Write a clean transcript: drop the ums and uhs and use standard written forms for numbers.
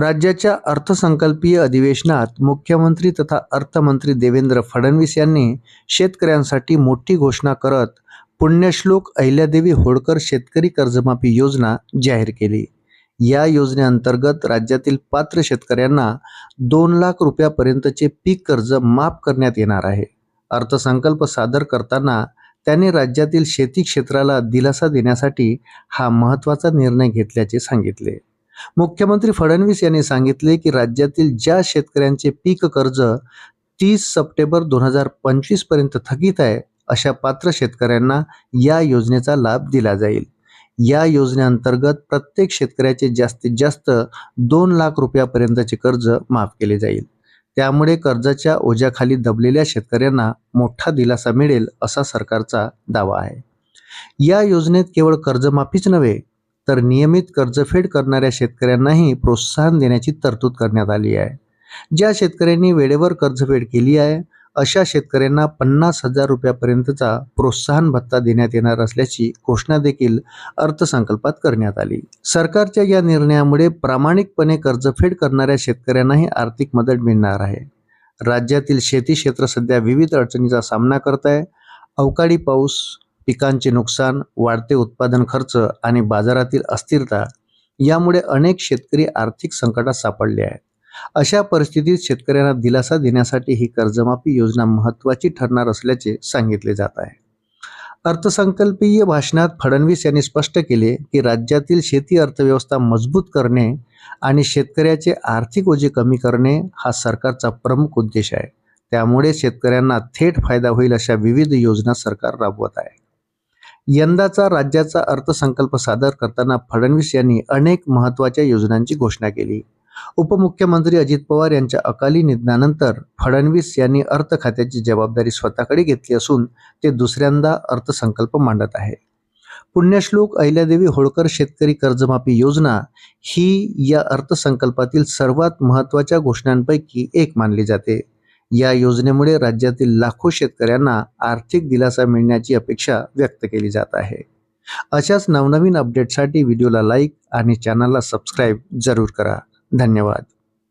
राज्याच्या अर्थसंकल्पीय अधिवेशनात मुख्यमंत्री तथा अर्थमंत्री देवेंद्र फडणवीस यांनी शेतकऱ्यांसाठी मोठी घोषणा करत पुण्यश्लोक अहिल्यादेवी होळकर शेतकरी कर्जमाफी योजना जाहीर केली। या योजनेअंतर्गत राज्यातील पात्र शेतकऱ्यांना 2 लाख रुपयापर्यंतचे पीक कर्ज माफ करण्यात येणार आहे। अर्थसंकल्प सादर करताना त्यांनी राज्यातील शेती क्षेत्राला दिलासा देण्यासाठी हा महत्त्वाचा निर्णय घेतल्याचे सांगितले। मुख्यमंत्री फडणवीस यांनी सांगितले की राज्यातील ज्या शेतकऱ्यांचे पीक कर्ज 30 सप्टेंबर 2025 पर्यंत थकीत आहे, अशा पात्र शेतकऱ्यांना या योजनेचा लाभ दिला जाईल। या योजनेअंतर्गत प्रत्येक शेतकऱ्याचे जास्तीत जास्त 2 लाख रुपयापर्यंतचे कर्ज माफ केले जाईल। त्यामुळे कर्जाच्या ओझ्याखाली दबलेल्या शेतकऱ्यांना मोठा दिलासा मिळेल असा सरकारचा दावा आहे। या योजनेत केवळ कर्जमाफीच नव्हे तर नियमित कर्जफेड करणाऱ्या शेतकऱ्यांनाही प्रोत्साहन देण्याची तरतूद करण्यात आली आहे। ज्या शेतकऱ्यांनी वेळेवर कर्जफेड केली आहे अशा शेतकऱ्यांना 50,000 रुपयापर्यंतचा प्रोत्साहन भत्ता देण्यात येणार असल्याची घोषणा देखील अर्थसंकल्पात करण्यात आली। सरकारच्या या निर्णयामुळे प्रामाणिकपणे कर्जफेड करणाऱ्या शेतकऱ्यांनाही आर्थिक मदत मिळणार आहे। राज्यातील शेती क्षेत्र सध्या विविध अडचणींचा सामना करत आहे। अवकाळी पाऊस, पिकांचे नुकसान, वाढते उत्पादन खर्च आणि बाजारातील अस्थिरता यामुळे अनेक शेतकरी आर्थिक संकटात सापडले आहेत। अशा परिस्थितीत शेतकऱ्यांना दिलासा देण्यासाठी ही कर्जमाफी योजना महत्त्वाची ठरणार असल्याचे सांगितले जात आहे। अर्थसंकल्पीय भाषणात फडणवीस यांनी स्पष्ट केले की राज्यातील शेती अर्थव्यवस्था मजबूत करणे आणि शेतकऱ्याचे आर्थिक ओझे कमी करणे हा सरकारचा प्रमुख उद्देश आहे। त्यामुळे शेतकऱ्यांना थेट फायदा होईल अशा विविध योजना सरकार राबवत आहे। यंदाचा राज्याचा अर्थसंकल्प सादर करताना फडणवीस यांनी अनेक महत्त्वाच्या योजनांची घोषणा केली। उपमुख्यमंत्री अजित पवार यांच्या अकाली निधनानंतर फडणवीस यांनी अर्थ खात्याची जबाबदारी स्वतःकडे घेतली असून ते दुसऱ्यांदा अर्थसंकल्प मांडत आहे। पुण्यश्लोक अहिल्यादेवी होळकर शेतकरी कर्जमाफी योजना ही या अर्थसंकल्पातील सर्वात महत्त्वाच्या घोषणांपैकी एक मानली जाते। या योजनेमुळे राज्यातील लाखो शेतकऱ्यांना आर्थिक दिलासा मिळण्याची अपेक्षा व्यक्त केली जात आहे। अशाच नवनवीन अपडेटसाठी व्हिडिओला लाईक आणि चॅनलला सबस्क्राईब जरूर करा। धन्यवाद।